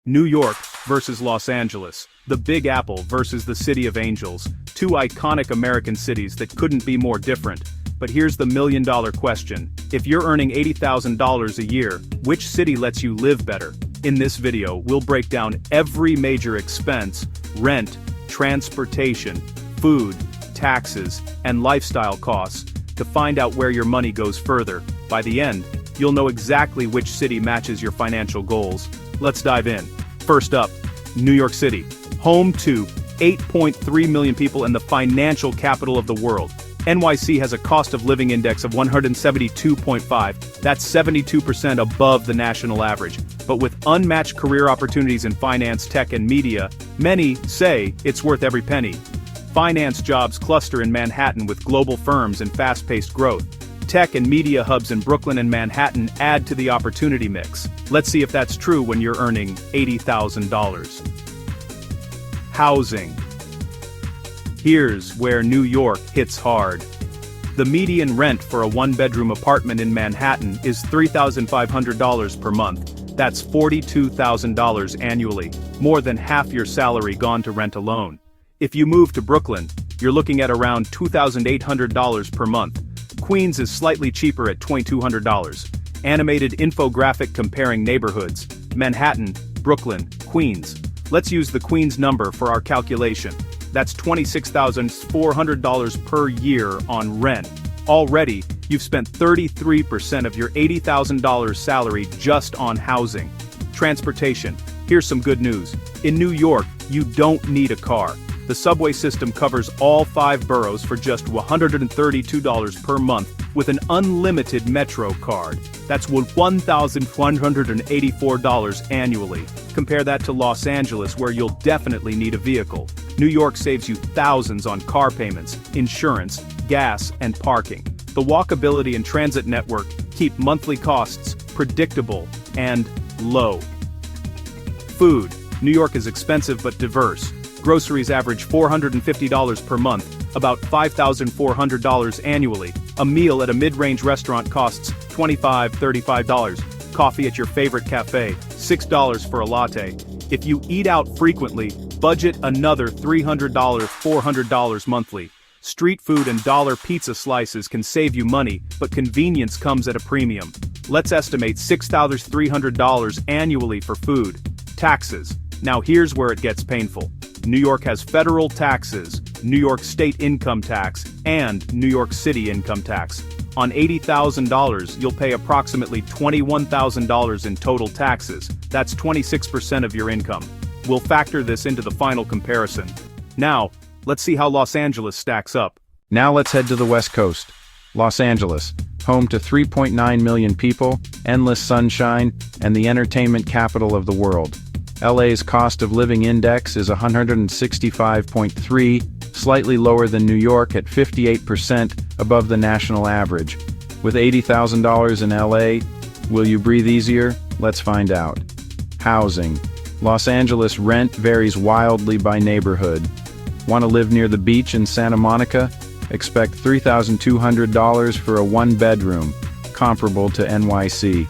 New York versus Los Angeles, the Big Apple versus the City of Angels, two iconic American cities that couldn't be more different. But here's the million-dollar question. If you're earning $80,000 a year, which city lets you live better? In this video, we'll break down every major expense, rent, transportation, food, taxes, and lifestyle costs to find out where your money goes further. By the end, you'll know exactly which city matches your financial goals. Let's dive in. First up, New York City, home to 8.3 million people and the financial capital of the world. NYC has a cost of living index of 172.5, that's 72% above the national average. But with unmatched career opportunities in finance, tech, and media, many say it's worth every penny. Finance jobs cluster in Manhattan with global firms and fast-paced growth. Tech and media hubs in Brooklyn and Manhattan add to the opportunity mix. Let's see if that's true when you're earning $80,000. Housing. Here's where New York hits hard. The median rent for a one-bedroom apartment in Manhattan is $3,500 per month. That's $42,000 annually, more than half your salary gone to rent alone. If you move to Brooklyn, you're looking at around $2,800 per month. Queens is slightly cheaper at $2,200. Animated infographic comparing neighborhoods. Manhattan, Brooklyn, Queens. Let's use the Queens number for our calculation. That's $26,400 per year on rent. Already, you've spent 33% of your $80,000 salary just on housing. Transportation. Here's some good news. In New York, you don't need a car. The subway system covers all 5 boroughs for just $132 per month with an unlimited Metro card. That's $1,184 annually. Compare that to Los Angeles, where you'll definitely need a vehicle. New York saves you thousands on car payments, insurance, gas, and parking. The walkability and transit network keep monthly costs predictable and low. Food. New York is expensive but diverse. Groceries average $450 per month, about $5,400 annually. A meal at a mid-range restaurant costs $25–35. Coffee at your favorite cafe, $6 for a latte. If you eat out frequently, budget another $300–400 monthly. Street food and dollar pizza slices can save you money, but convenience comes at a premium. Let's estimate $6,300 annually for food. Taxes. Now here's where it gets painful. New York has federal taxes, New York state income tax, and New York City income tax. On $80,000, you'll pay approximately $21,000 in total taxes. That's 26% of your income. We'll factor this into the final comparison. Now, let's see how Los Angeles stacks up. Now let's head to the West Coast. Los Angeles, home to 3.9 million people, endless sunshine, and the entertainment capital of the world. LA's cost of living index is 165.3, slightly lower than New York at 58% above the national average. With $80,000 in LA, will you breathe easier? Let's find out. Housing. Los Angeles rent varies wildly by neighborhood. Want to live near the beach in Santa Monica? Expect $3,200 for a one-bedroom, comparable to NYC.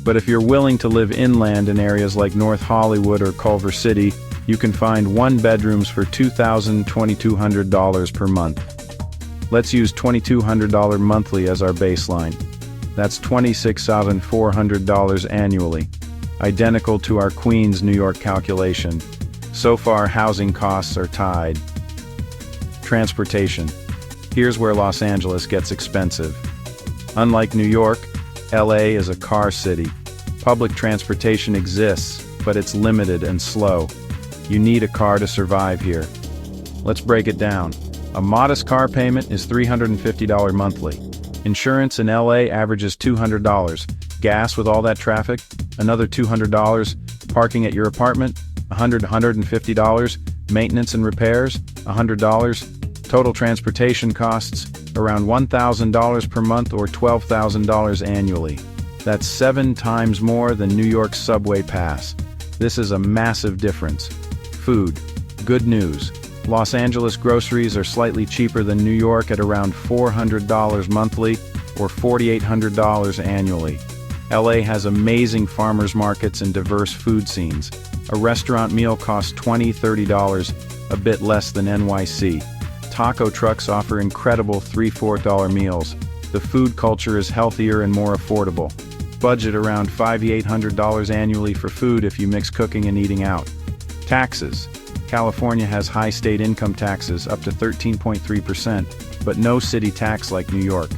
But if you're willing to live inland in areas like North Hollywood or Culver City, you can find one-bedrooms for $2,200 per month. Let's use $2,200 monthly as our baseline. That's $26,400 annually, identical to our Queens, New York calculation. So far, housing costs are tied. Transportation. Here's where Los Angeles gets expensive. Unlike New York, LA is a car city. Public transportation exists, but it's limited and slow. You need a car to survive here. Let's break it down. A modest car payment is $350 monthly. Insurance in LA averages $200. Gas with all that traffic, another $200. Parking at your apartment, $100–150. Maintenance and repairs, $100. Total transportation costs, around $1,000 per month or $12,000 annually. That's 7 times more than New York's subway pass. This is a massive difference. Food. Good news. Los Angeles groceries are slightly cheaper than New York at around $400 monthly or $4,800 annually. LA has amazing farmers markets and diverse food scenes. A restaurant meal costs $20–30, a bit less than NYC. Taco trucks offer incredible $3–4 meals. The food culture is healthier and more affordable. Budget around $500–800 annually for food if you mix cooking and eating out. Taxes. California has high state income taxes up to 13.3%, but no city tax like New York.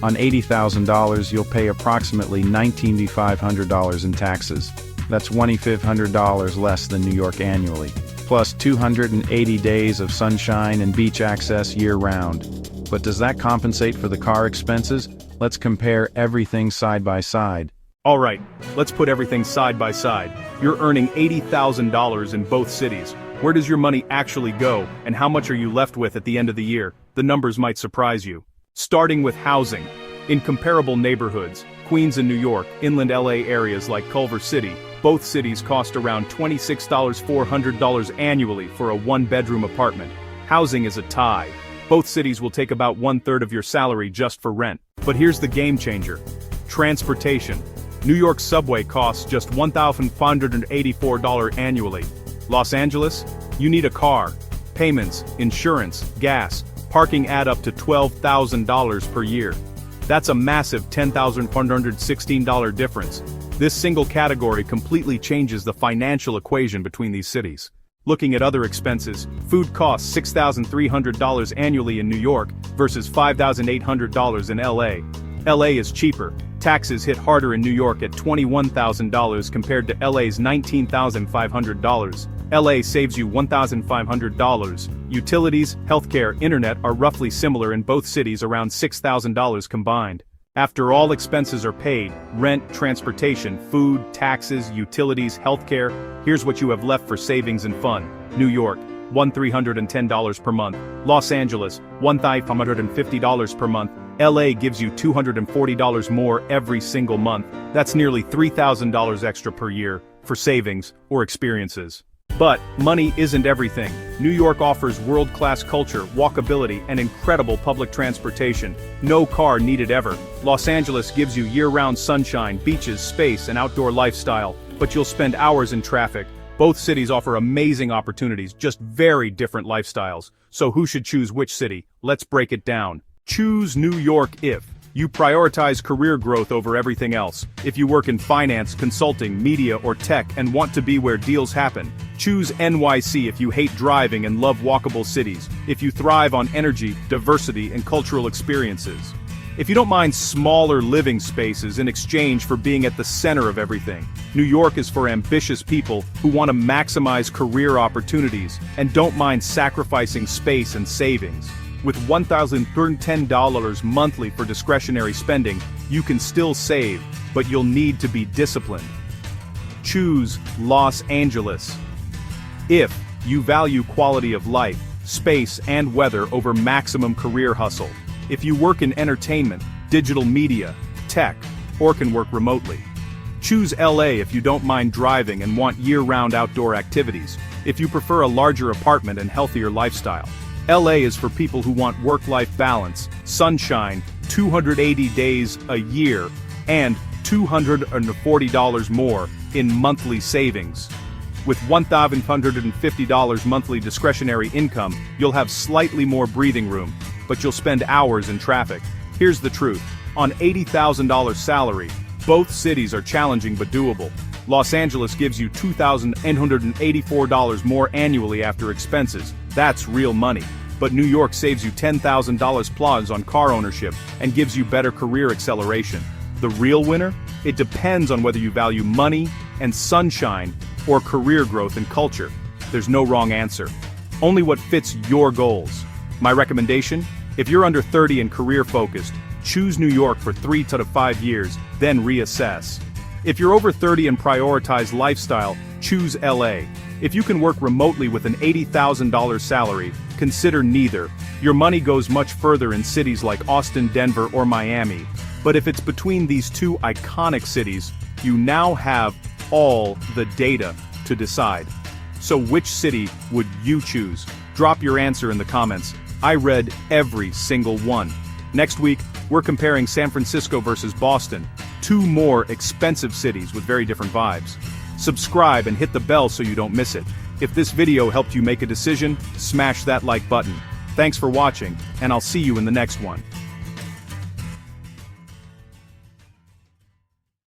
On $80,000 you'll pay approximately $19,500 in taxes. That's $2,500 less than New York annually. Plus 280 days of sunshine and beach access year-round. But does that compensate for the car expenses? Let's compare everything side by side. Alright, let's put everything side by side. You're earning $80,000 in both cities. Where does your money actually go, and how much are you left with at the end of the year? The numbers might surprise you. Starting with housing. In comparable neighborhoods, Queens and New York, inland LA areas like Culver City, both cities cost around $26,400 annually for a one-bedroom apartment. Housing is a tie. Both cities will take about 1/3 of your salary just for rent. But here's the game changer. Transportation. New York subway costs just $1,584 annually. Los Angeles? You need a car. Payments, insurance, gas, parking add up to $12,000 per year. That's a massive $10,416 difference. This single category completely changes the financial equation between these cities. Looking at other expenses, food costs $6,300 annually in New York versus $5,800 in LA. LA is cheaper. Taxes hit harder in New York at $21,000 compared to LA's $19,500. LA saves you $1,500. Utilities, healthcare, internet are roughly similar in both cities, around $6,000 combined. After all expenses are paid, rent, transportation, food, taxes, utilities, healthcare, here's what you have left for savings and fun. New York, $1,310 per month. Los Angeles, $1,550 per month. LA gives you $240 more every single month. That's nearly $3,000 extra per year for savings or experiences. But money isn't everything. New York offers world-class culture, walkability, and incredible public transportation. No car needed ever. Los Angeles gives you year-round sunshine, beaches, space, and outdoor lifestyle, but you'll spend hours in traffic. Both cities offer amazing opportunities, just very different lifestyles. So who should choose which city? Let's break it down. Choose New York if you prioritize career growth over everything else. If you work in finance, consulting, media, or tech and want to be where deals happen. Choose NYC if you hate driving and love walkable cities. If you thrive on energy, diversity, and cultural experiences. If you don't mind smaller living spaces in exchange for being at the center of everything. New York is for ambitious people who want to maximize career opportunities and don't mind sacrificing space and savings. With $1,010 monthly for discretionary spending, you can still save, but you'll need to be disciplined. Choose Los Angeles. If you value quality of life, space, and weather over maximum career hustle. If you work in entertainment, digital media, tech, or can work remotely. Choose LA if you don't mind driving and want year-round outdoor activities. If you prefer a larger apartment and healthier lifestyle. LA is for people who want work-life balance, sunshine, 280 days a year, and $240 more in monthly savings. With $1,550 monthly discretionary income, you'll have slightly more breathing room, but you'll spend hours in traffic. Here's the truth. On $80,000 salary, both cities are challenging but doable. Los Angeles gives you $2,884 more annually after expenses. That's real money. But New York saves you $10,000 plus on car ownership and gives you better career acceleration. The real winner? It depends on whether you value money and sunshine or career growth and culture. There's no wrong answer. Only what fits your goals. My recommendation? If you're under 30 and career focused, choose New York for 3 to 5 years, then reassess. If you're over 30 and prioritize lifestyle, choose LA. If you can work remotely with an $80,000 salary, consider neither. Your money goes much further in cities like Austin, Denver, or Miami. But if it's between these two iconic cities, you now have all the data to decide. So which city would you choose? Drop your answer in the comments. I read every single one. Next week, we're comparing San Francisco versus Boston, two more expensive cities with very different vibes. Subscribe and hit the bell so you don't miss it. If this video helped you make a decision, smash that like button. Thanks for watching, and I'll see you in the next one.